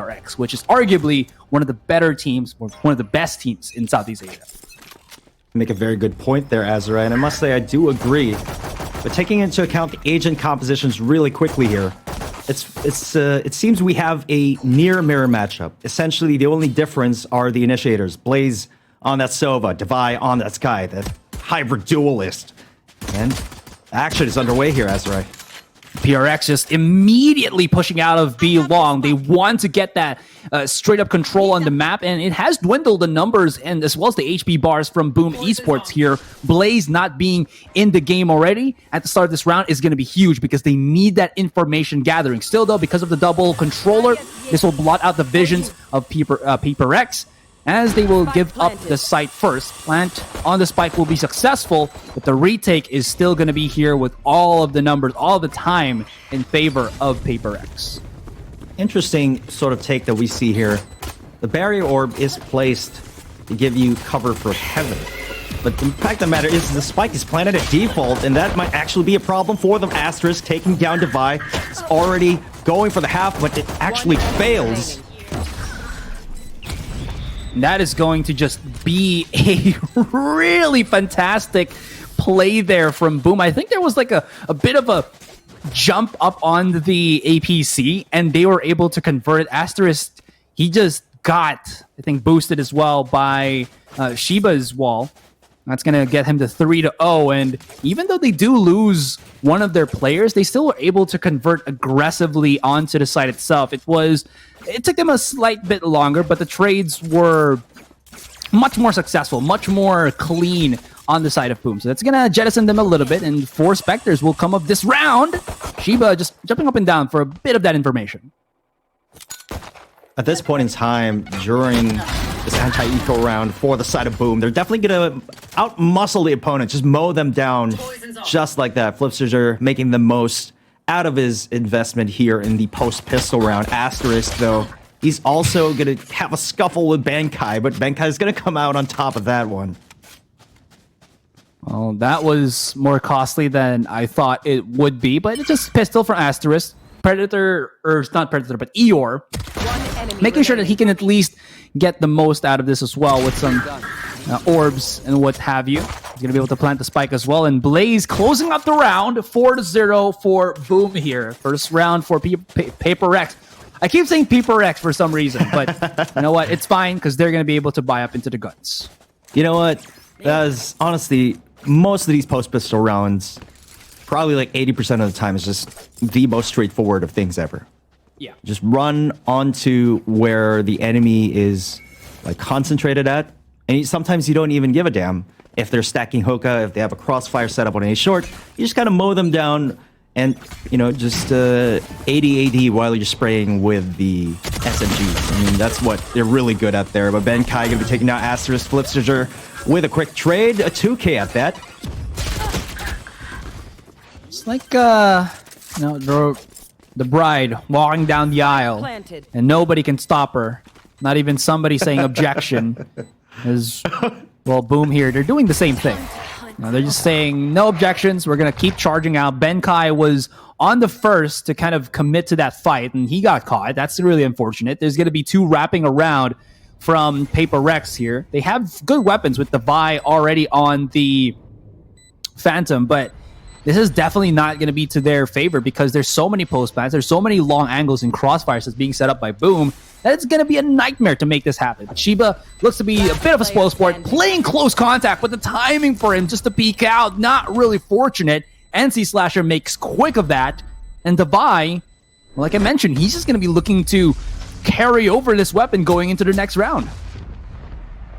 PRX, which is arguably one of the better teams, or one of the best teams in Southeast Asia. Make a very good point there, Azura, and I must say I do agree. But taking into account the agent compositions really quickly here, it seems we have a near mirror matchup. Essentially, the only difference are the initiators. Blaze on that Sova, Devi on that Sky, that hybrid duelist. And action is underway here, Azura. PRX just immediately pushing out of B long. They want to get that straight up control on the map, and it has dwindled the numbers and as well as the HP bars from Boom Esports here. Blaze not being in the game already at the start of this round is going to be huge because they need that information gathering. Still though, because of the double controller, this will blot out the visions of PRX, as they will give up the site first. Plant on the spike will be successful, but the retake is still going to be here with all of the numbers, all the time in favor of PRX. Interesting sort of take that we see here. The barrier orb is placed to give you cover for heaven. But the fact of the matter is the spike is planted at default, and that might actually be a problem for them. Asterisk taking down Devi. It's already going for the half, but it actually fails. That is going to just be a really fantastic play there from Boom. I think there was like a bit of a jump up on the APC, and they were able to convert it. Asterisk, he just got, I think, boosted as well by Shiba's wall. That's going to get him to 3-0, and even though they do lose one of their players, they still were able to convert aggressively onto the site itself. It took them a slight bit longer, but the trades were much more successful, much more clean on the side of Boom. So that's going to jettison them a little bit, and 4 Spectres will come up this round. Shiba just jumping up and down for a bit of that information. At this point in time, during this anti-eco round for the side of Boom, they're definitely going to out-muscle the opponent, just mow them down just like that. Flipster making the most out of his investment here in the post-pistol round. Asterisk, though, he's also going to have a scuffle with Benkai, but Benkai is going to come out on top of that one. Well, that was more costly than I thought it would be, but it's just pistol for Asterisk. Predator, or not Predator, but Eeyore, making sure that he can at least get the most out of this as well with some orbs and what have you. He's going to be able to plant the spike as well. And Blaze closing up the round, 4-0 for Boom here. First round for PRX. I keep saying PRX for some reason, but you know what? It's fine because they're going to be able to buy up into the guns. You know what? That is, honestly, most of these post-pistol rounds, probably like 80% of the time, is just the most straightforward of things ever. Yeah. Just run onto where the enemy is like concentrated at, and sometimes you don't even give a damn if they're stacking hookah, if they have a crossfire setup on a short. You just kind of mow them down and, you know, just 80 AD while you're spraying with the SMGs. I mean, that's what they're really good at there. But Benkai going to be taking out Asterisk. Flipster with a quick trade, a 2K at that. It's like, you know, the bride walking down the aisle, and nobody can stop her. Not even somebody saying objection. Is, well, Boom here, they're doing the same thing. You know, they're just saying no objections. We're gonna keep charging out. Benkai was on the first to kind of commit to that fight, and he got caught. That's really unfortunate. There's gonna be 2 wrapping around from PRX here. They have good weapons with the Vi already on the Phantom, but this is definitely not going to be to their favor because there's so many post plants, there's so many long angles and crossfires that's being set up by Boom that it's going to be a nightmare to make this happen. But Shiba looks to be a bit of a spoil sport, playing close contact, but the timing for him just to peek out, not really fortunate. NC Slasher makes quick of that, and Devi, well, like I mentioned, he's just going to be looking to carry over this weapon going into the next round.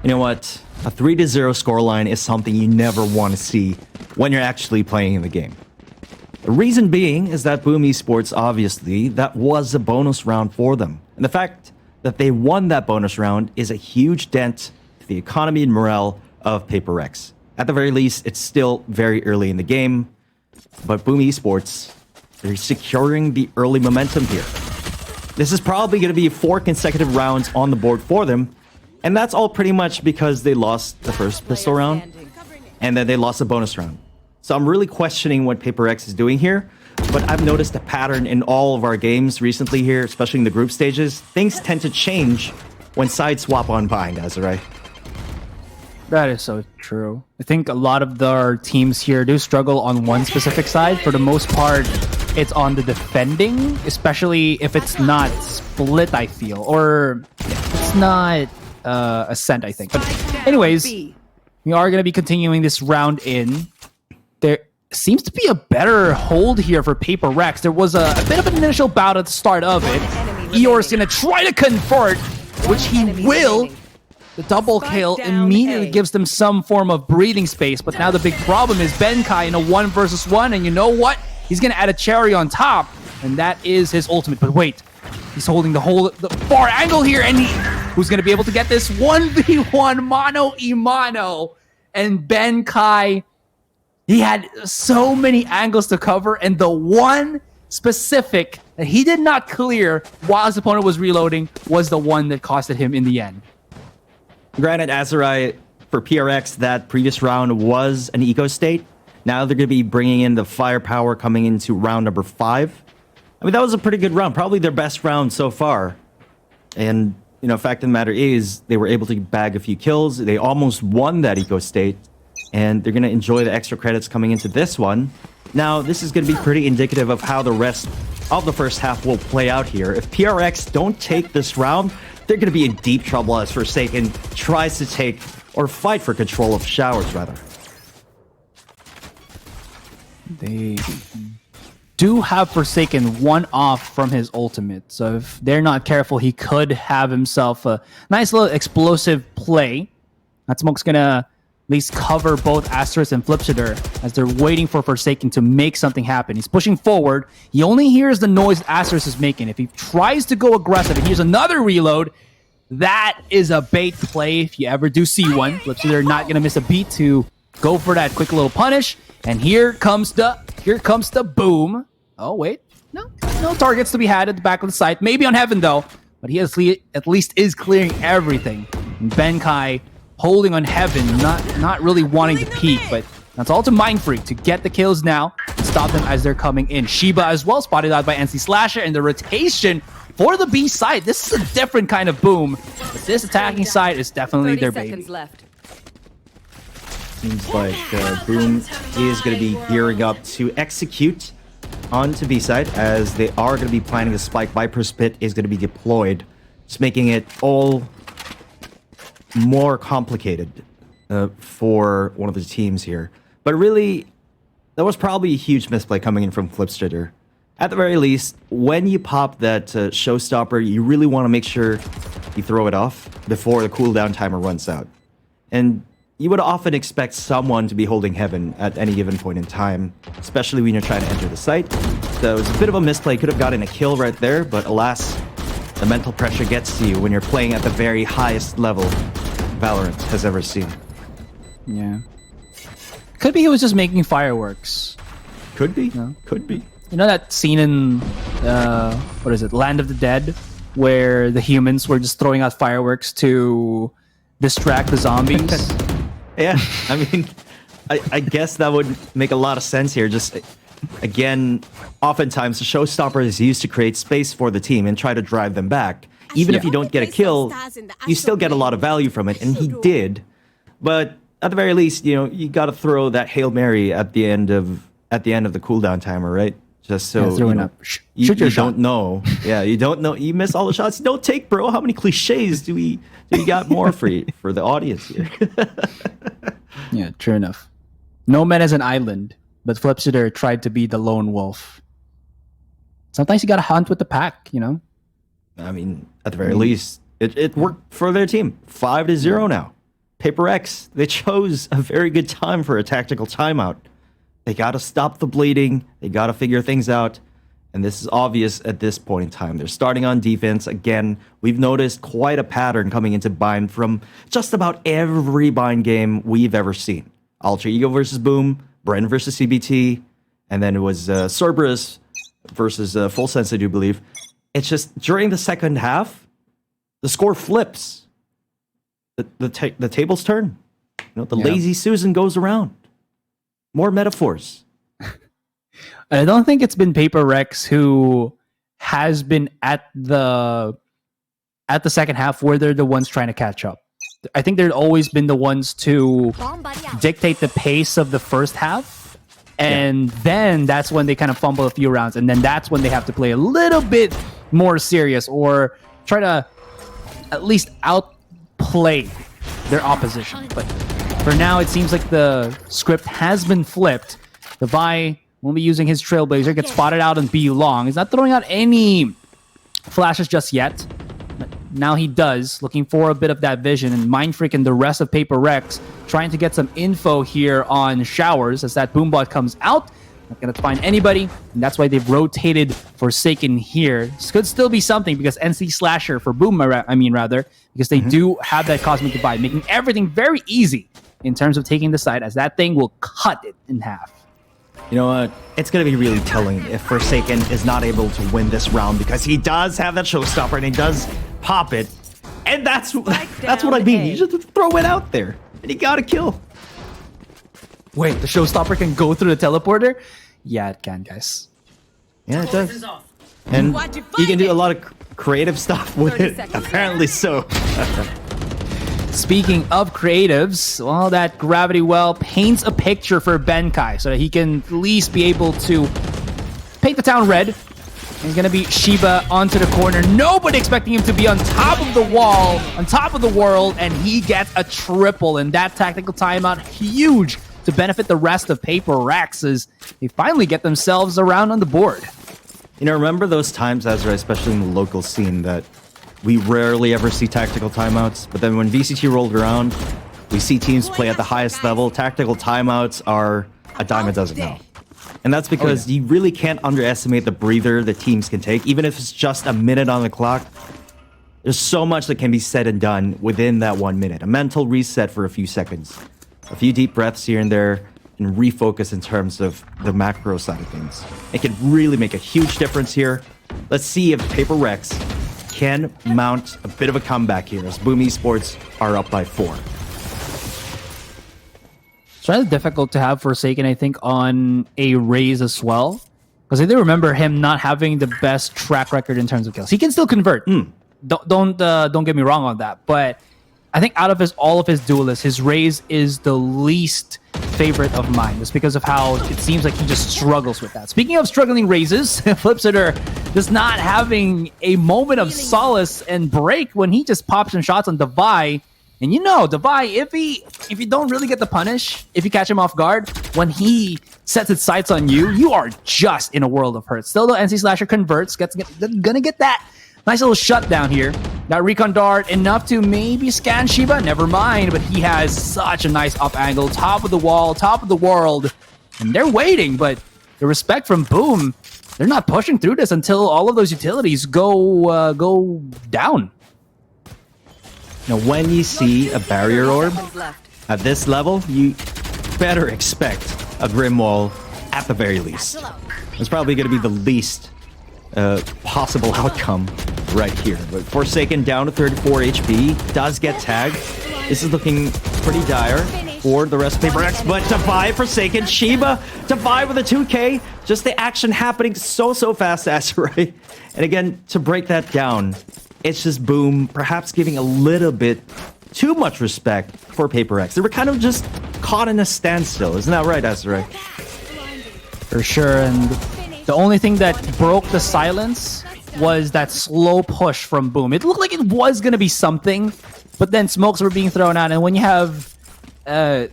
You know what? A 3-0 scoreline is something you never want to see when you're actually playing in the game. The reason being is that Boom Esports, obviously, that was a bonus round for them. And the fact that they won that bonus round is a huge dent to the economy and morale of PRX. At the very least, it's still very early in the game, but Boom Esports, they're securing the early momentum here. This is probably going to be 4 consecutive rounds on the board for them, and that's all pretty much because they lost the first pistol round, and then they lost the bonus round. So I'm really questioning what PRX is doing here. but I've noticed a pattern in all of our games recently here, especially in the group stages. Things tend to change when sides swap on bind, Azurai. That is so true. I think a lot of our teams here do struggle on one specific side. For the most part, it's on the defending, especially if it's not split, I feel. Or it's not Ascent, I think. But anyways, we are going to be continuing this round in. There seems to be a better hold here for Paper Rex. There was a bit of an initial bout at the start of it. Eeyore's going to try to convert, which he will. The double kill immediately gives them some form of breathing space, but now the big problem is Benkai in a 1 versus 1, and you know what? He's going to add a cherry on top, and that is his ultimate. But wait, he's holding the far angle here, and who's going to be able to get this 1v1 mano-a-mano? And Benkai, he had so many angles to cover, and the one specific that he did not clear while his opponent was reloading was the one that costed him in the end. Granted, Azurai, for PRX, that previous round was an eco state. Now they're going to be bringing in the firepower coming into round number 5. I mean, that was a pretty good round. Probably their best round so far. And, you know, fact of the matter is, they were able to bag a few kills. They almost won that eco state. And they're going to enjoy the extra credits coming into this one. Now, this is going to be pretty indicative of how the rest of the first half will play out here. If PRX don't take this round, they're going to be in deep trouble as Forsaken tries to take or fight for control of Showers, rather. They do have Forsaken one off from his ultimate, so if they're not careful, he could have himself a nice little explosive play. That smoke's going to at least cover both Asterisk and Flipsider as they're waiting for Forsaken to make something happen. He's pushing forward. He only hears the noise Asterisk is making. If he tries to go aggressive and here's another reload, that is a bait play if you ever do see one. Flipsider not going to miss a beat to go for that quick little punish. And here comes the boom. Oh, wait. No targets to be had at the back of the site. Maybe on Heaven, though. But he at least is clearing everything. And Benkai holding on Heaven, not really wanting to peek, but that's all to Mind Freak to get the kills now and stop them as they're coming in. Shiba as well, spotted out by NC Slasher, and the rotation for the B side. This is a different kind of boom, but this attacking side is definitely their baby. Seems like Boom is going to be gearing up to execute onto B side, as they are going to be planning a spike. Viper's Pit is going to be deployed, just making it all more complicated for one of the teams here. But really, that was probably a huge misplay coming in from Flipsider. At the very least, when you pop that showstopper, you really want to make sure you throw it off before the cooldown timer runs out. And you would often expect someone to be holding Heaven at any given point in time, especially when you're trying to enter the site. So it was a bit of a misplay. Could have gotten a kill right there, but alas, the mental pressure gets to you when you're playing at the very highest level Valorant has ever seen. Yeah. Could be he was just making fireworks. Could be. No. Could be. You know that scene in, what is it, Land of the Dead, where the humans were just throwing out fireworks to distract the zombies? Yeah, I mean, I guess that would make a lot of sense here. Just, again, oftentimes the showstopper is used to create space for the team and try to drive them back. Even if you don't get a kill, you still get a lot of value from it, and he did. But at the very least, you know, you got to throw that Hail Mary at the end of the cooldown timer, right? Just so you don't know. Yeah, you don't know. You miss all the shots. Don't take, bro. How many cliches do we got more for the audience here? Yeah, true enough. No man is an island, but Flipsider tried to be the lone wolf. Sometimes you gotta hunt with the pack, you know? I mean, at the very least, it worked for their team. 5-0 now. Paper X, they chose a very good time for a tactical timeout. They got to stop the bleeding. They got to figure things out. And this is obvious at this point in time. They're starting on defense. Again, we've noticed quite a pattern coming into Bind from just about every Bind game we've ever seen. Alter Ego versus Boom, Bren versus CBT, and then it was Cerberus versus Full Sense, I do believe. It's just during the second half, the score flips. The tables turn. You know, the lazy Susan goes around. More metaphors. I don't think it's been Paper Rex who has been at the second half where they're the ones trying to catch up. I think they've always been the ones to dictate the pace of the first half, and then that's when they kind of fumble a few rounds, and then that's when they have to play a little bit more serious or try to at least outplay their opposition. But for now, it seems like the script has been flipped. The Vi won't be using his Trailblazer, gets spotted out on B long. He's not throwing out any flashes just yet. But now he does, looking for a bit of that vision. And Mind Freak and the rest of Paper Rex trying to get some info here on Showers as that Boombot comes out. Not going to find anybody, and that's why they've rotated Forsaken here. This could still be something because NC Slasher for Boom, because they do have that Cosmic Divide, making everything very easy in terms of taking the side, as that thing will cut it in half. You know what? It's going to be really telling if Forsaken is not able to win this round because he does have that showstopper and he does pop it. And that's what I mean. You just throw it out there and you got to kill. Wait, the showstopper can go through the teleporter? Yeah, it can, guys. Yeah, it does. And you can do a lot of creative stuff with it. Apparently so. Speaking of creatives, well, that Gravity Well paints a picture for Benkai so that he can at least be able to paint the town red. He's going to beat Shiba onto the corner. Nobody expecting him to be on top of the wall, on top of the world, and he gets a triple. And that tactical timeout, huge to benefit the rest of Paper Rex as they finally get themselves around on the board. You know, remember those times, Ezra, especially in the local scene, that we rarely ever see tactical timeouts, but then when VCT rolled around, we see teams play at the highest level. Tactical timeouts are a dime a dozen now. And that's because you really can't underestimate the breather that teams can take, even if it's just a minute on the clock. There's so much that can be said and done within that 1 minute. A mental reset for a few seconds. A few deep breaths here and there, and refocus in terms of the macro side of things. It can really make a huge difference here. Let's see if Paper Rex can mount a bit of a comeback here as Boom Esports are up by 4. It's rather difficult to have Forsaken, I think, on a raise as well. Because I do remember him not having the best track record in terms of kills. He can still convert. Don't get me wrong on that. But I think out of all of his duelists, his raise is the least favorite of mine. Just because of how it seems like he just struggles with that. Speaking of struggling raises, Flipsitter just not having a moment of solace and break when he just pops some shots on Devi. And you know, Devi, if you don't really get the punish, if you catch him off guard, when he sets its sights on you, you are just in a world of hurt. Still though, NC Slasher converts, gonna get that nice little shutdown here. That recon dart enough to maybe scan Shiba, never mind, but he has such a nice up angle, top of the wall, top of the world, and they're waiting, but the respect from Boom, they're not pushing through this until all of those utilities go down. Now, when you see a barrier orb at this level, you better expect a Grim Wall at the very least. It's probably going to be the least possible outcome right here. But Forsaken down to 34 HP, does get tagged. This is looking pretty dire for the rest of Paper Rex, but Devi, Forsaken, Shiba, Devi with a 2K. Just the action happening so fast, Azurai. And again, to break that down, it's just Boom, perhaps giving a little bit too much respect for Paper Rex. They were kind of just caught in a standstill. Isn't that right, Azurai? For sure, and the only thing that broke the silence was that slow push from Boom. It looked like it was going to be something, but then smokes were being thrown out, and when you have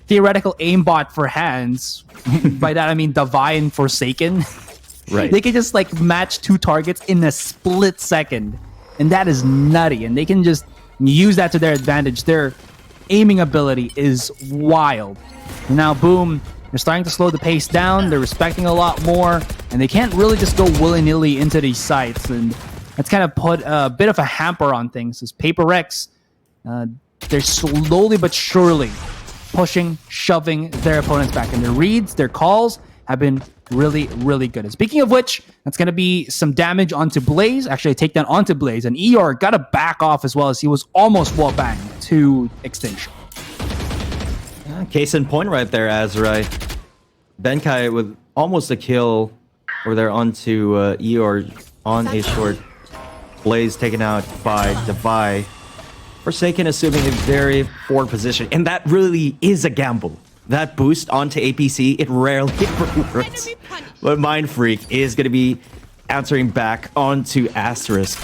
theoretical aimbot for hands, by that I mean Devi and Forsaken, right? They can just like match 2 targets in a split second, and that is nutty, and they can just use that to their advantage. Their aiming ability is wild. Now Boom, they're starting to slow the pace down. They're respecting a lot more, and they can't really just go willy-nilly into these sites, and that's kind of put a bit of a hamper on things. As Paper Rex, they're slowly but surely pushing, shoving their opponents back, and their reads, their calls have been really, really good. And speaking of which, that's going to be some damage onto Blaze. Actually, a takedown onto Blaze, and ER got to back off as well as he was almost wall-banged to extinction. Case in point right there, Azurai. Benkai with almost a kill Over there onto Eeyore on a short. Blaze taken out by Devi. Forsaken assuming a very forward position. And that really is a gamble. That boost onto APC, it rarely works. But Mind Freak is going to be answering back onto Asterisk.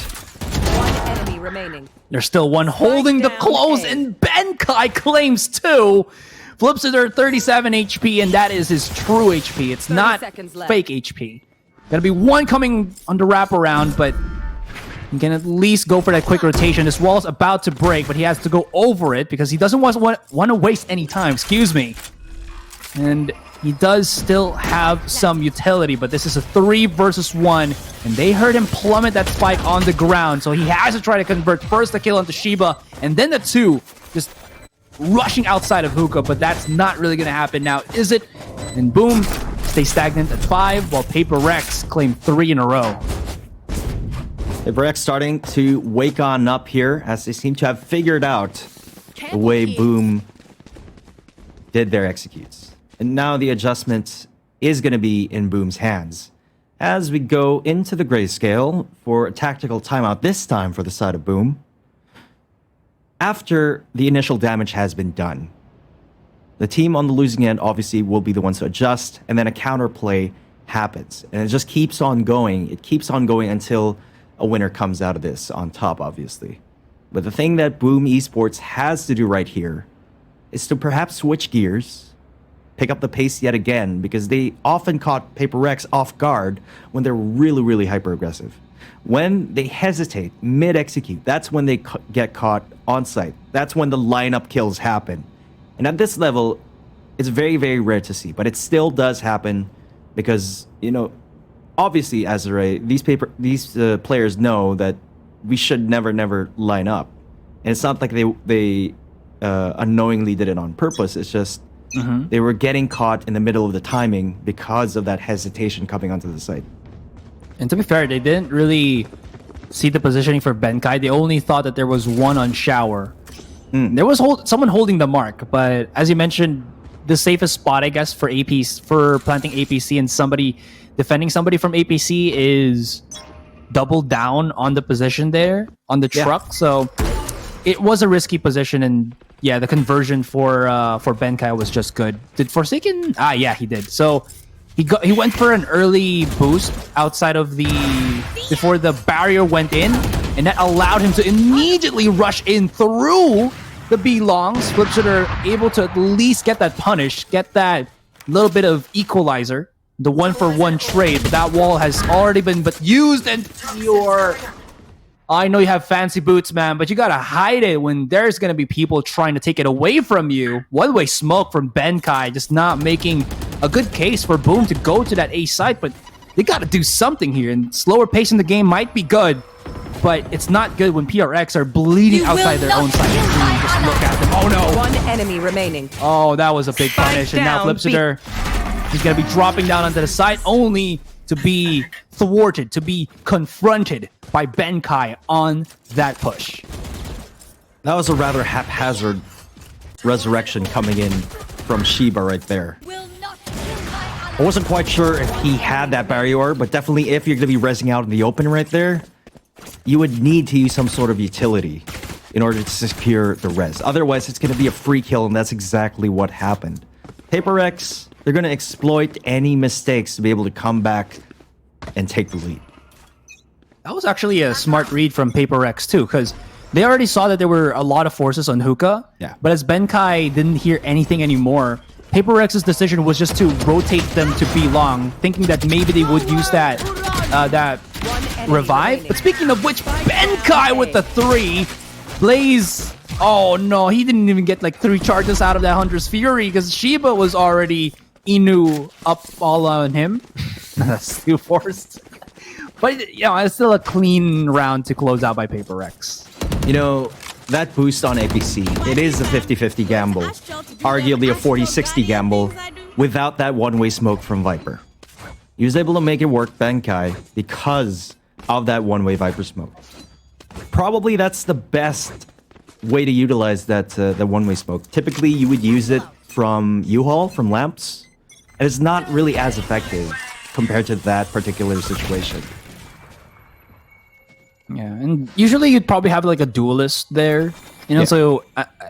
One enemy remaining. There's still one holding the close, and Benkai claims 2. Flips it at 37 HP, and that is his true HP. It's not fake HP. Gonna be one coming on the wraparound, but he can at least go for that quick rotation. This wall's about to break, but he has to go over it because he doesn't want to waste any time. Excuse me. And he does still have some utility, but this is a 3 versus 1, and they heard him plummet that spike on the ground, so he has to try to convert first the kill onto Shiba, and then the 2, just rushing outside of Hookah, but that's not really going to happen now, is it? And boom, stay stagnant at 5, while Paper Rex claim 3 in a row. Paper Rex starting to wake on up here, as they seem to have figured out the way Boom did their executes. And now the adjustment is going to be in Boom's hands. As we go into the grayscale for a tactical timeout, this time for the side of Boom. After the initial damage has been done, the team on the losing end obviously will be the ones to adjust, and then a counterplay happens. And it just keeps on going. It keeps on going until a winner comes out of this on top, obviously. But the thing that Boom Esports has to do right here is to perhaps switch gears, pick up the pace yet again, because they often caught Paper Rex off guard when they're really, really hyper-aggressive. When they hesitate, mid-execute, that's when they get caught on-site. That's when the lineup kills happen. And at this level, it's very, very rare to see, but it still does happen because, you know, obviously, Azure, these players know that we should never line up. And it's not like they unknowingly did it on purpose. It's just they were getting caught in the middle of the timing because of that hesitation coming onto the site. And to be fair, they didn't really see the positioning for Benkai. They only thought that there was one on Shower. There was someone holding the mark, but as you mentioned, the safest spot, I guess, for planting APC and somebody defending somebody from APC is double down on the position there on the truck. So it was a risky position, and yeah, the conversion for Benkai was just good. Did Forsaken? Yeah, he did. So he went for an early boost outside of before the barrier went in, and that allowed him to immediately rush in through the B-longs. Flipsit are able to at least get that punish, get that little bit of equalizer, the 1-for-1 trade. But that wall has already been used, and I know you have fancy boots, man, but you gotta hide it when there's gonna be people trying to take it away from you. One-way smoke from Benkai, just not making a good case for Boom to go to that A site, but they gotta do something here, and slower pace in the game might be good, but it's not good when PRX are bleeding outside their own site. Just look at them. Oh no! One enemy remaining. Oh, that was a big punish, and now Flipsitter, he's gonna be dropping down onto the side only to be thwarted, to be confronted by Benkai on that push. That was a rather haphazard resurrection coming in from Shiba right there. I wasn't quite sure if he had that barrier, but definitely if you're going to be rezzing out in the open right there, you would need to use some sort of utility in order to secure the res. Otherwise, it's going to be a free kill, and that's exactly what happened. Paper X, they're going to exploit any mistakes to be able to come back and take the lead. That was actually a smart read from Paper X too, because they already saw that there were a lot of forces on Hookah. Yeah. But as Benkai didn't hear anything anymore, Paper X's decision was just to rotate them to B long, thinking that maybe they would use that revive. But speaking of which, Benkai with the 3. Blaze, oh no, he didn't even get like 3 charges out of that Hunter's Fury because Shiba was already Inu up all on him. That's too forced. But, you know, it's still a clean round to close out by Paper X. You know, that boost on APC, it is a 50-50 gamble. Arguably a 40-60 gamble without that one-way smoke from Viper. He was able to make it work, Benkai, because of that one-way Viper smoke. Probably that's the best way to utilize that the one-way smoke. Typically, you would use it from U-Haul, from lamps, and it's not really as effective compared to that particular situation. Yeah, and usually you'd probably have like a duelist there, you know, Yeah. so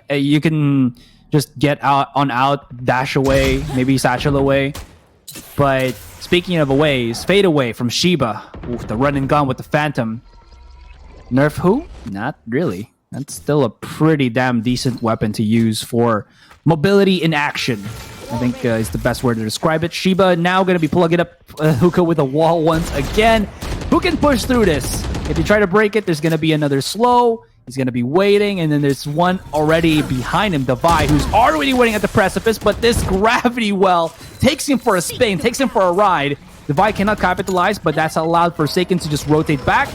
you can just get out, dash away, maybe satchel away. But speaking of aways, fade away from Shiba. Ooh, the run and gun with the Phantom. Nerf who? Not really. That's still a pretty damn decent weapon to use for mobility in action. I think is the best word to describe it. Shiba now going to be plugging up Hookah with a wall once again. Who can push through this? If you try to break it, there's going to be another slow. He's going to be waiting, and then there's one already behind him, Devi, who's already waiting at the precipice, but this gravity well takes him for a spin, takes him for a ride. Devi cannot capitalize, but that's allowed Forsaken to just rotate back.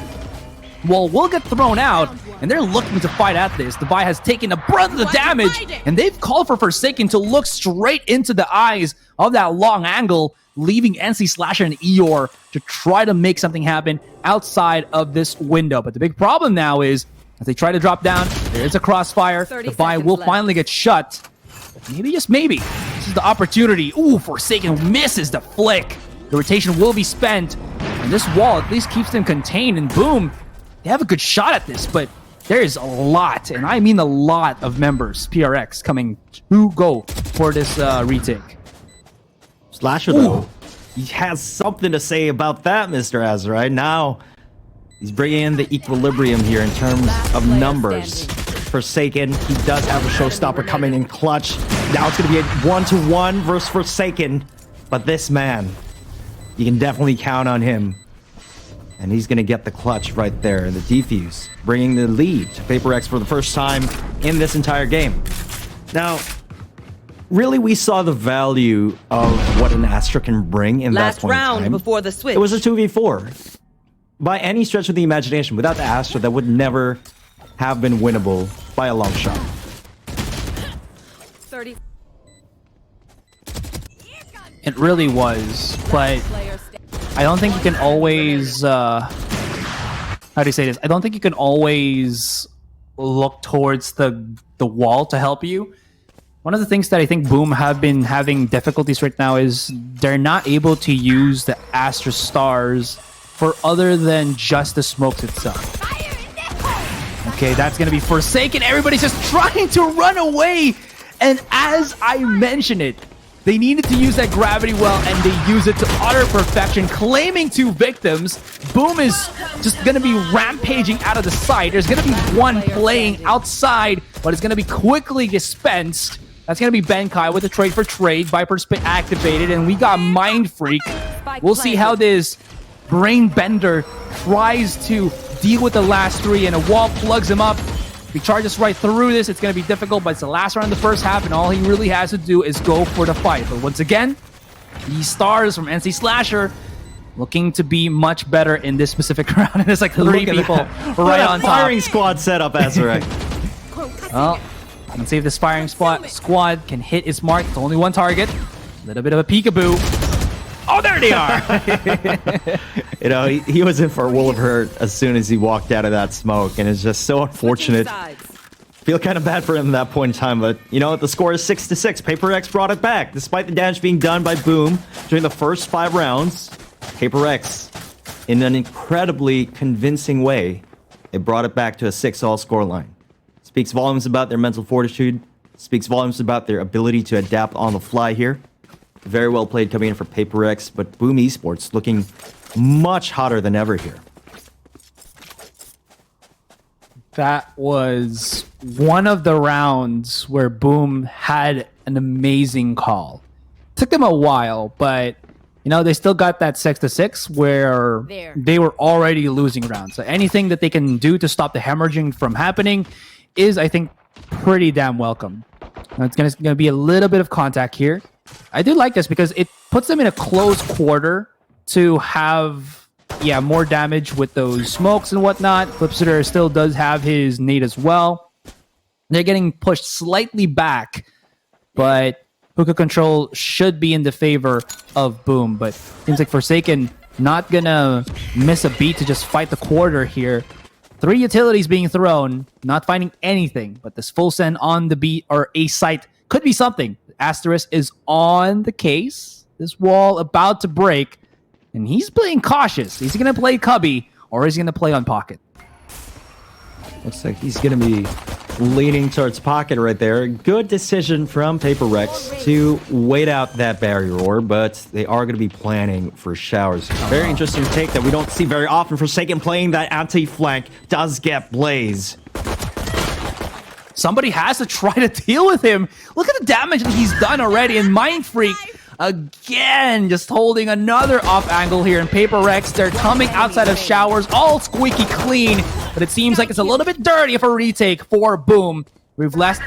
Well, will get thrown out, and they're looking to fight at this. Devi has taken a brunt of the damage, and they've called for Forsaken to look straight into the eyes of that long angle, leaving NC Slasher and Eeyore to try to make something happen outside of this window. But the big problem now is, as they try to drop down, there is a crossfire. Devi will finally get shut. Maybe, just maybe, this is the opportunity. Ooh, Forsaken misses the flick. The rotation will be spent, and this wall at least keeps them contained, and boom, they have a good shot at this, but there is a lot, and I mean a lot of members, PRX, coming to go for this retake. Slasher, though, he has something to say about that, Mr. Azurite. Now, he's bringing in the equilibrium here in terms of numbers. Forsaken, he does have a showstopper coming in clutch. Now it's going to be a 1-to-1 versus Forsaken. But this man, you can definitely count on him. And he's going to get the clutch right there in the defuse, bringing the lead to Paper X for the first time in this entire game. Now, really, we saw the value of what an Astra can bring in that point in time. Last round before the switch. It was a 2v4. By any stretch of the imagination, without the Astra, that would never have been winnable by a long shot. 30. It really was, but I don't think you can always, how do you say this? I don't think you can always look towards the wall to help you. One of the things that I think Boom have been having difficulties right now is they're not able to use the Astra Stars for other than just the smokes itself. Okay, that's going to be Forsaken. Everybody's just trying to run away. And as I mentioned it, they needed to use that gravity well, and they use it to utter perfection, claiming 2 victims. Boom is just going to be rampaging out of the site. There's going to be one playing outside, but it's going to be quickly dispensed. That's going to be Benkai with a trade for trade. Viper's activated, and we got Mind Freak. We'll see how this Brain Bender tries to deal with the last 3, and a wall plugs him up. If he charges right through this, it's going to be difficult, but it's the last round of the first half, and all he really has to do is go for the fight. But once again, these stars from NC Slasher looking to be much better in this specific round. And there's like 3 people right on top. Firing squad setup, Azurite. Well, let's see if this firing squad can hit its mark. It's only 1 target. A little bit of a peekaboo. Oh, there they are! You know, he was in for a world of hurt as soon as he walked out of that smoke, and it's just so unfortunate. Feel kind of bad for him at that point in time, but you know what? The score is 6-6. Paper X brought it back. Despite the damage being done by Boom during the first 5 rounds, Paper X, in an incredibly convincing way, it brought it back to a 6-all scoreline. Speaks volumes about their mental fortitude, speaks volumes about their ability to adapt on the fly here. Very well played coming in for Paper X, but Boom Esports looking much hotter than ever here. That was one of the rounds where Boom had an amazing call. Took them a while, but you know, they still got that 6-6 where they were already losing rounds. So anything that they can do to stop the hemorrhaging from happening is, I think, pretty damn welcome. Now, it's gonna be a little bit of contact here. I do like this because it puts them in a close quarter to have, more damage with those smokes and whatnot. Flipsitter still does have his nade as well. They're getting pushed slightly back, but hookah control should be in the favor of Boom. But seems like Forsaken not gonna miss a beat to just fight the quarter here. 3 utilities being thrown, not finding anything, but this full send on the beat or a site could be something. Asterisk is on the case. This wall about to break. And he's playing cautious. Is he going to play cubby or is he going to play on pocket? Looks like he's going to be leaning towards pocket right there. Good decision from Paper Rex to wait out that barrier orb, but they are going to be planning for showers. Very interesting take that we don't see very often. Forsaken playing that anti-flank does get Blaze. Somebody has to try to deal with him. Look at the damage that he's done already. And Mind Freak, again, just holding another off angle here. And Paper Rex, they're coming outside of showers, all squeaky clean. But it seems like it's a little bit dirty of a retake for Boom. We've left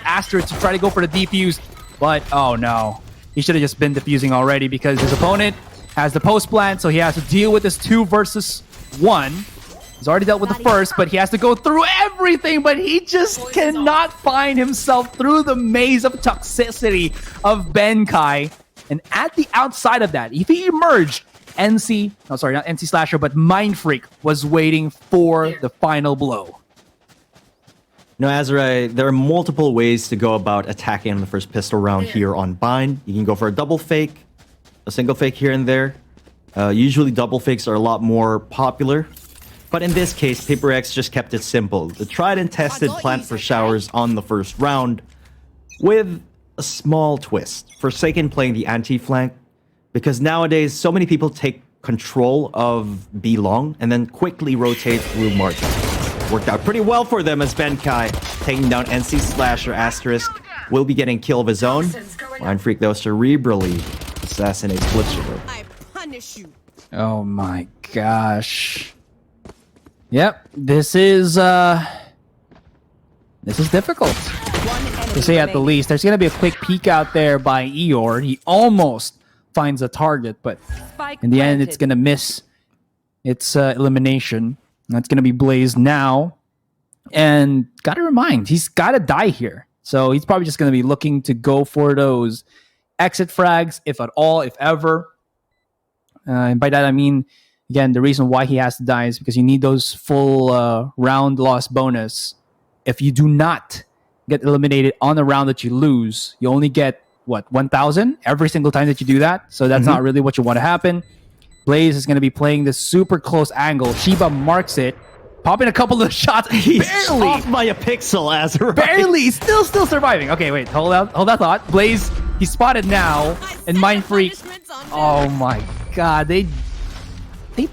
Asterisk to try to go for the defuse. But, oh no. He should have just been defusing already because his opponent has the post plant. So he has to deal with this 2 versus 1. He's already dealt with the first, but he has to go through everything, but he just cannot find himself through the maze of toxicity of Benkai. And at the outside of that, if he emerged, not NC Slasher, but Mind Freak was waiting for the final blow. No, Azrai, there are multiple ways to go about attacking on the first pistol round here on Bind. You can go for a double fake, a single fake here and there. Usually double fakes are a lot more popular. But in this case, Paper X just kept it simple. The tried and tested plant for showers on the first round with a small twist. Forsaken playing the anti-flank because nowadays so many people take control of B long and then quickly rotate through market. Worked out pretty well for them as Benkai taking down NC Slasher. Asterisk will be getting kill of his own. Mind Freak though cerebrally assassinates Blitzer. I punish you. Oh my gosh. Yep, this is difficult, to say at the least. There's going to be a quick peek out there by Eeyore. He almost finds a target, but in the end, it's going to miss its elimination. That's going to be Blaze now. And got to remind, he's got to die here. So he's probably just going to be looking to go for those exit frags, if at all, if ever. And by that, I mean, again, the reason why he has to die is because you need those full round loss bonus. If you do not get eliminated on the round that you lose, you only get, 1,000 every single time that you do that. So that's not really what you want to happen. Blaze is going to be playing this super close angle. Shiba marks it, popping a couple of shots. He's barely off by a pixel, Azrai. Barely, still surviving. Okay, wait, hold that thought. Blaze, he's spotted now, and Mind Freak. Oh my god, they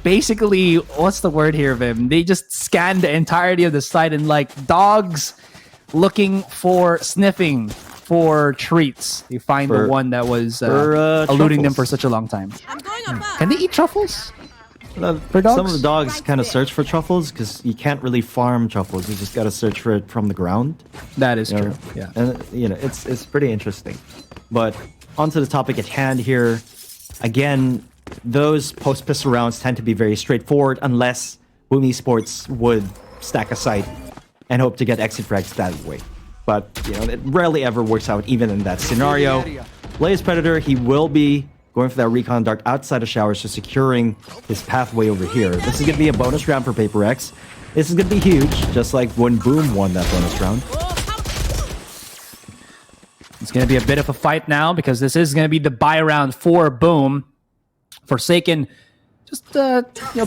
basically, what's the word here, Vim? They just scanned the entirety of the site and like dogs sniffing for treats. They find the one that was eluding them for such a long time. Can they eat truffles? For dogs? Some of the dogs kind of search for truffles because you can't really farm truffles. You just got to search for it from the ground. That is true. Yeah, and it's pretty interesting. But onto the topic at hand here. Again, those post-pistol rounds tend to be very straightforward unless Boom Esports would stack a site and hope to get exit frags that way. But, it rarely ever works out even in that scenario. Blaze Predator, he will be going for that recon dart outside of showers, so securing his pathway over here. This is going to be a bonus round for Paper X. This is going to be huge, just like when Boom won that bonus round. It's going to be a bit of a fight now because this is going to be the buy round for Boom. Forsaken just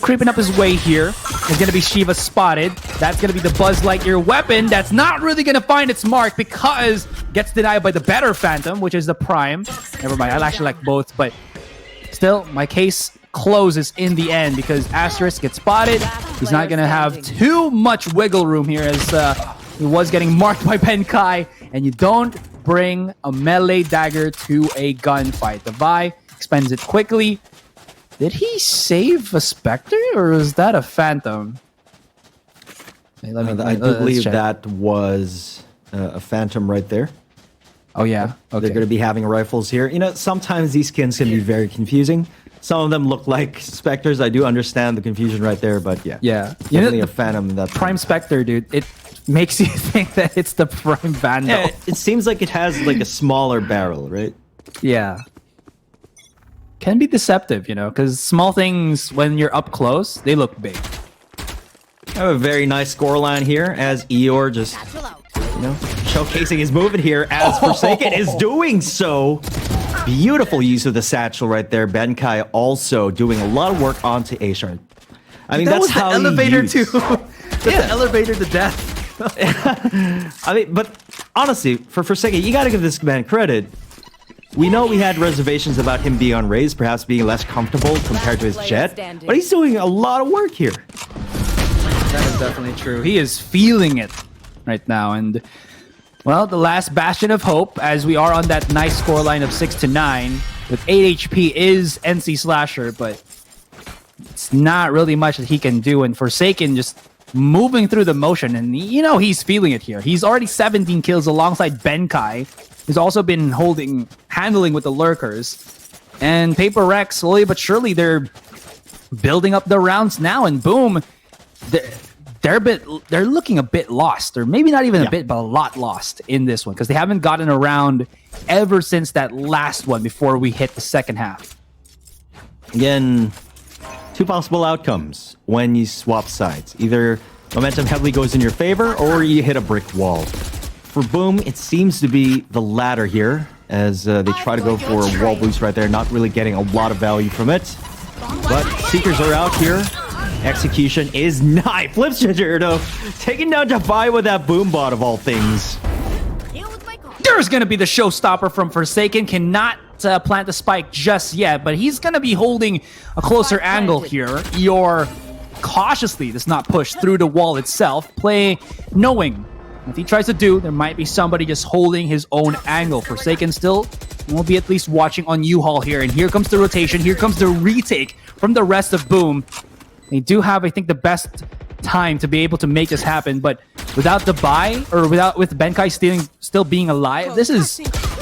creeping up his way here. Is going to be Shiva spotted. That's going to be the Buzz Lightyear weapon. That's not really going to find its mark because gets denied by the better Phantom, which is the Prime. Never mind, I actually like both, but still, my case closes in the end because Asterisk gets spotted. He's not going to have too much wiggle room here as he was getting marked by Benkai, and you don't bring a melee dagger to a gunfight. The Vi expends it quickly. Did he save a Spectre, or was that a Phantom? Hey, I do believe that was a Phantom right there. Oh, yeah. Okay. They're going to be having rifles here. Sometimes these skins can be very confusing. Some of them look like Spectres. I do understand the confusion right there, but yeah. Yeah. Definitely a Phantom. That Prime Spectre, dude, it makes you think that it's the Prime Vandal. Yeah, it seems like it has like a smaller barrel, right? Yeah. Can be deceptive, because small things, when you're up close, they look big. I have a very nice scoreline here as Eeyore just, showcasing his movement here as Forsaken is doing so. Beautiful use of the satchel right there. Benkai also doing a lot of work onto A-Shard. I mean, that that's was how the elevator use. too. That's the elevator to death. I mean, but honestly, for Forsaken, you got to give this man credit. We know we had reservations about him being on Raze, perhaps being less comfortable compared to his Jet, but he's doing a lot of work here. That is definitely true. He is feeling it right now. And, well, the last bastion of hope, as we are on that nice scoreline of 6-9, with 8 HP is NC Slasher, but it's not really much that he can do. And Forsaken just moving through the motion, and you know he's feeling it here. He's already 17 kills alongside Benkai, who's also been handling with the lurkers. And Paper Rex, slowly but surely, they're building up the rounds now, and boom, they're looking a bit lost, or maybe not even a bit, but a lot lost in this one, because they haven't gotten around ever since that last one before we hit the second half. Again, two possible outcomes when you swap sides. Either momentum heavily goes in your favor, or you hit a brick wall. For Boom, it seems to be the latter here, as they try to go for a wall boost right there, not really getting a lot of value from it. But Seekers are out here. Execution is nice. Flips Giordo taking down Jafai with that Boom bot of all things. There's going to be the showstopper from Forsaken. Cannot plant the spike just yet, but he's going to be holding a closer angle here. Eeyore cautiously does not push through the wall itself, knowing if he tries to do, there might be somebody just holding his own angle. Forsaken still will be at least watching on U-Haul here, and here comes the rotation. Here comes the retake from the rest of Boom. They do have, I think, the best time to be able to make this happen, but without the buy, or with Benkai still being alive, this is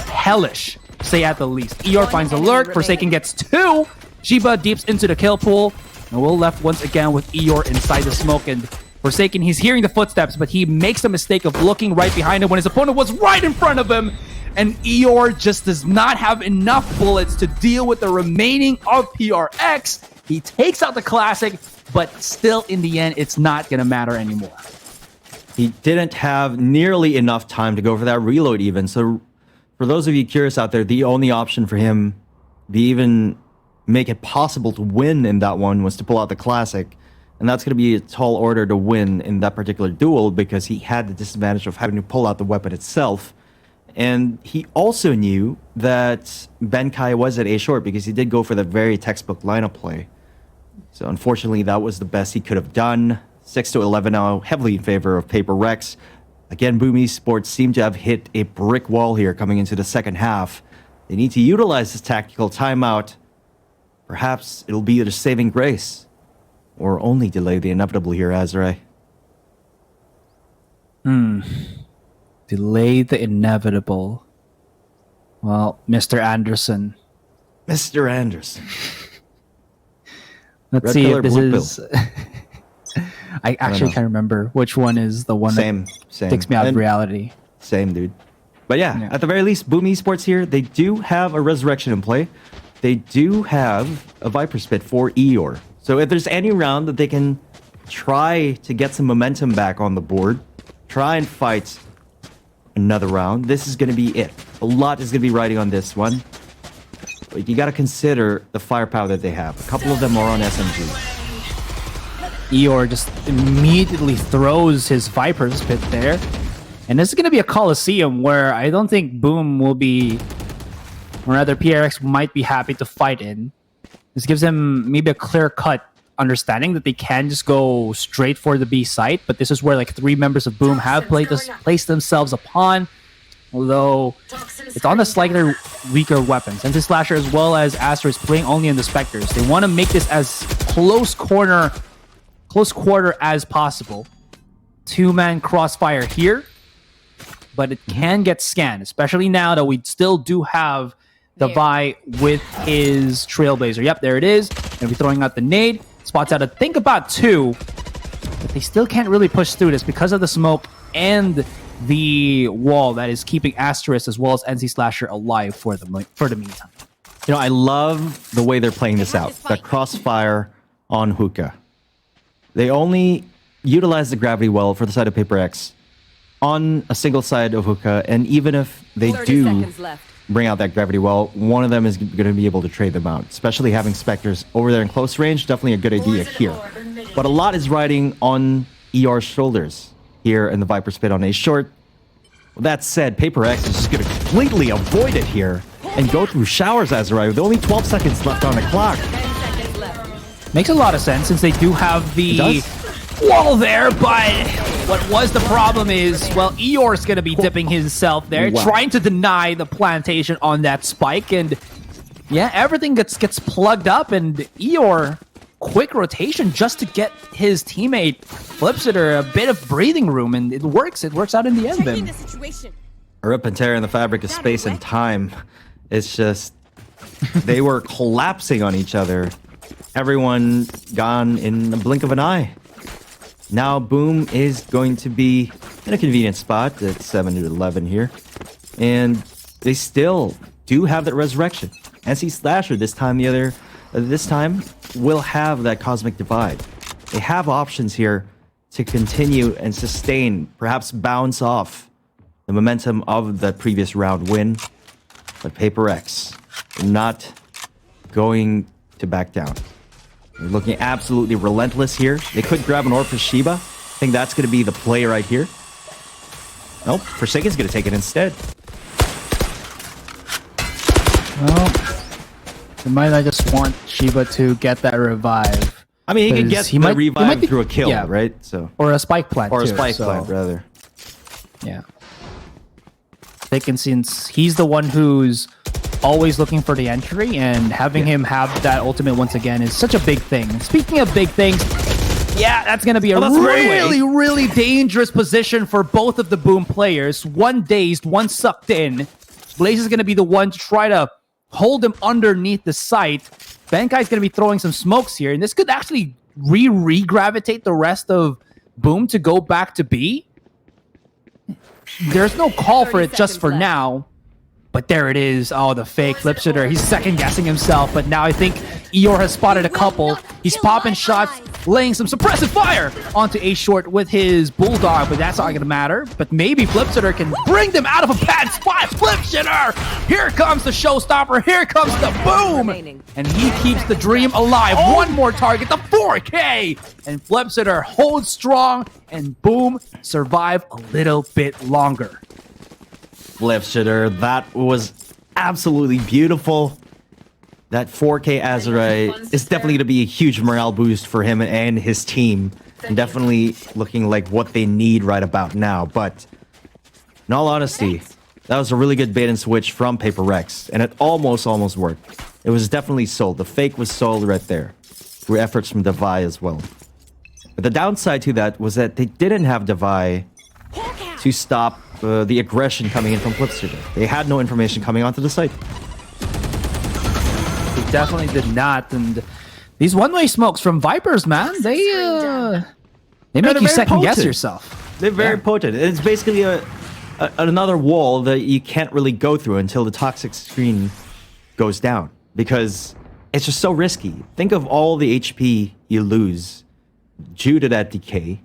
hellish, to say at the least. Eeyore finds a lurk, Forsaken gets 2, Shiba deeps into the kill pool, and we're left once again with Eeyore inside the smoke, and Forsaken, he's hearing the footsteps, but he makes the mistake of looking right behind him when his opponent was right in front of him, and Eeyore just does not have enough bullets to deal with the remaining of PRX. He takes out the classic, but still, in the end, it's not going to matter anymore. He didn't have nearly enough time to go for that reload even. So for those of you curious out there, the only option for him to even make it possible to win in that one was to pull out the classic. And that's going to be a tall order to win in that particular duel, because he had the disadvantage of having to pull out the weapon itself. And he also knew that Benkai was at A short, because he did go for the very textbook lineup play. So unfortunately, that was the best he could have done. 6-11 now, heavily in favor of Paper Rex. Again, Boom Esports seem to have hit a brick wall here coming into the second half. They need to utilize this tactical timeout. Perhaps it'll be their saving grace, or only delay the inevitable here, Azrai. Delay the inevitable. Well, Mr. Anderson. Mr. Anderson. Let's Red see pill if or this blue is... I actually can't remember which one is the one Same. that takes me out of reality. Same, dude. But yeah, at the very least, Boom Esports here, they do have a Resurrection in play. They do have a Viper Spit for Eeyore. So if there's any round that they can try to get some momentum back on the board, try and fight another round, this is going to be it. A lot is going to be riding on this one. But you got to consider the firepower that they have. A couple of them are on SMG. Eeyore just immediately throws his Viper's Pit there. And this is going to be a Coliseum where I don't think Boom will be, or rather PRX might be happy to fight in. This gives them maybe a clear-cut understanding that they can just go straight for the B site, but this is where like 3 members of Boom have placed themselves upon, although it's on the slightly weaker weapons. And this Slasher as well as Aster is playing only in the Spectres. They want to make this as close quarter as possible. 2-man crossfire here, but it can get scanned, especially now that we still do have the Vi with his Trailblazer. Yep, there it is. Gonna be throwing out the nade. Spots out, I think, about 2, but they still can't really push through this because of the smoke and the wall that is keeping Asterisk as well as NC Slasher alive for the meantime. You know, I love the way they're playing this out. That crossfire on Hookah. They only utilize the gravity well for the side of Paper X. on a single side of hookah, and even if they 30 do seconds left. bring out that gravity well, one of them is going to be able to trade them out. Especially having Spectres over there in close range, definitely a good idea here. But a lot is riding on ER's shoulders here in the Viper's pit on A short. With that said, Paper X is just going to completely avoid it here and go through showers as right with only 12 seconds left on the clock. 10 seconds left. Makes a lot of sense since they do have the wall there, but what was the problem is, well, Eeyore's going to be dipping himself there, Wow. trying to deny the plantation on that spike, and yeah, everything gets plugged up, and Eeyore, quick rotation just to get his teammate Flipsitter a bit of breathing room, and it works out in the end, Vim. Rip and tear in the fabric of space and time. It's just, they were collapsing on each other. Everyone gone in the blink of an eye. Now Boom is going to be in a convenient spot at 7 to 11 here. And they still do have that resurrection. NC Slasher this time will have that cosmic divide. They have options here to continue and sustain, perhaps bounce off the momentum of the previous round win. But Paper X not going to back down. They're looking absolutely relentless here. They could grab an orb for Shiba. I think that's going to be the play right here. Nope, Forsaken's going to take it instead. Well, they might not just want Shiba to get that revive. I mean, he can get the revive through a kill, yeah, right? So, or a spike plant, or a too, spike so, plant, rather. Yeah. Taken since he's the one who's always looking for the entry, and having him have that ultimate once again is such a big thing. Speaking of big things, yeah, that's going to be a really dangerous position for both of the Boom players. One dazed, one sucked in. Blaze is going to be the one to try to hold him underneath the site. Benkai's going to be throwing some smokes here, and this could actually re-gravitate the rest of Boom to go back to B. There's no call for it just for now, but there it is. Oh, the fake Flipsitter. He's second-guessing himself, but now I think Eeyore has spotted a couple. He's popping shots, laying some suppressive fire onto A short with his Bulldog, but that's not going to matter. But maybe Flipsitter can bring them out of a bad spot. Flipsitter! Here comes the showstopper. Here comes the Boom! And he keeps the dream alive. One more target, the 4K! And Flipsitter holds strong, and Boom survive a little bit longer. Flipsitter, that was absolutely beautiful. That 4K Azure is definitely going to be a huge morale boost for him and his team. And definitely looking like what they need right about now. But in all honesty, that was a really good bait and switch from Paper Rex. And it almost worked. It was definitely sold. The fake was sold right there. Through efforts from Devi as well. But the downside to that was that they didn't have Devi to stop the aggression coming in from Flipsitter. They had no information coming onto the site. They definitely did not, and these one-way smokes from Vipers, man, they make you second-guess yourself. They're very potent. It's basically another wall that you can't really go through until the toxic screen goes down, because it's just so risky. Think of all the HP you lose due to that decay.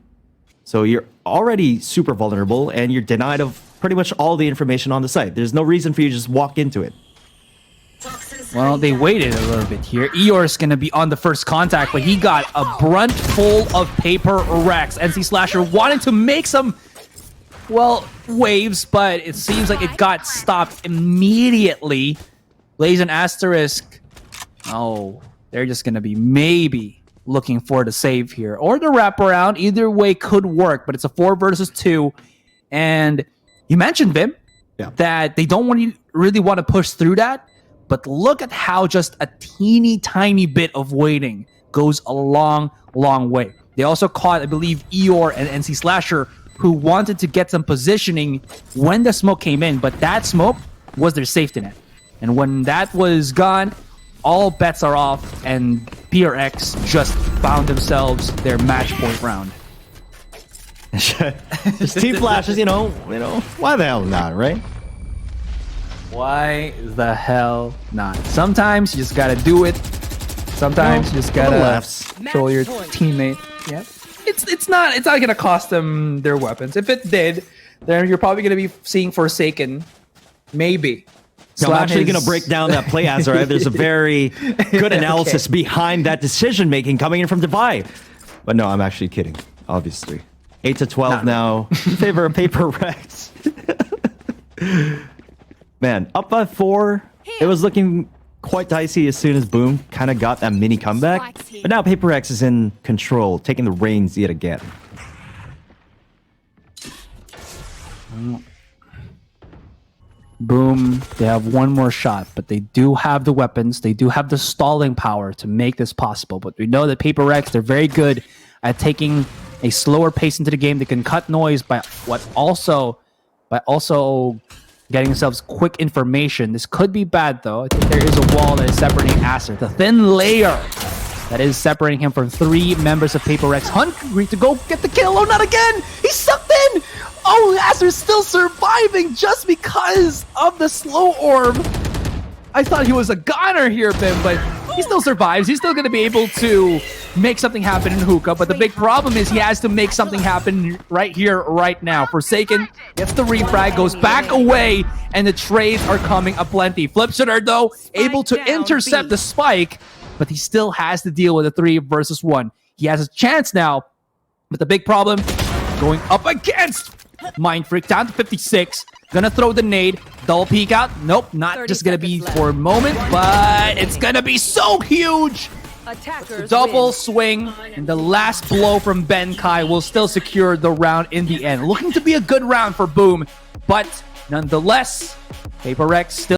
So you're already super vulnerable, and you're denied of pretty much all the information on the site. There's no reason for you to just walk into it. Well, they waited a little bit here. Eeyore's going to be on the first contact, but he got a brunt full of Paper Rex. NC Slasher wanted to make some, well, waves, but it seems like it got stopped immediately. Blaze and Asterisk. Oh, they're just going to be maybe looking for the save here. Or the wraparound. Either way could work, but it's a 4 versus 2. And you mentioned, Vim, that they don't really want to push through that. But look at how just a teeny tiny bit of waiting goes a long way. They also caught, I believe, Eeyore and NC Slasher, who wanted to get some positioning when the smoke came in, but that smoke was their safety net. And when that was gone, all bets are off, and PRX just found themselves their match point round. Just team flashes, you know, why the hell not, right? Why the hell not? Sometimes you just gotta do it. Sometimes you just gotta show your teammate. Yeah, it's not gonna cost them their weapons. If it did, then you're probably going to be seeing Forsaken. Maybe. No, I'm Slam actually his- going to break down that play, Azar. There's a very good analysis behind that decision making coming in from Divide. But no, I'm actually kidding. Obviously, 8-12 now in favor of Paper Rex. Man, up by 4. It was looking quite dicey as soon as Boom kind of got that mini comeback. But now Paper Rex is in control, taking the reins yet again. Boom, they have one more shot, but they do have the weapons. They do have the stalling power to make this possible. But we know that Paper Rex, they're very good at taking a slower pace into the game. They can cut noise by also getting themselves quick information. This could be bad, though. I think there is a wall that is separating Acer. The thin layer that is separating him from 3 members of Paper Rex. Hungry to go get the kill. Oh, not again! He's sucked in! Oh, Acer's still surviving just because of the slow orb. I thought he was a goner here, Ben, but he still survives. He's still going to be able to make something happen in Hookah, but the big problem is he has to make something happen right here, right now. Forsaken gets the refrag, goes back away, and the trades are coming aplenty. Flipshooter, though, able to intercept the spike, but he still has to deal with a 3 versus 1. He has a chance now, but the big problem, going up against Mind Freak, down to 56. Gonna throw the nade, double peek out. Nope, not just gonna be for a moment, but it's gonna be so huge. Attackers Double win. swing, and the last blow from Ben Kai will still secure the round in the end. Looking to be a good round for Boom, but nonetheless, Paper Rex still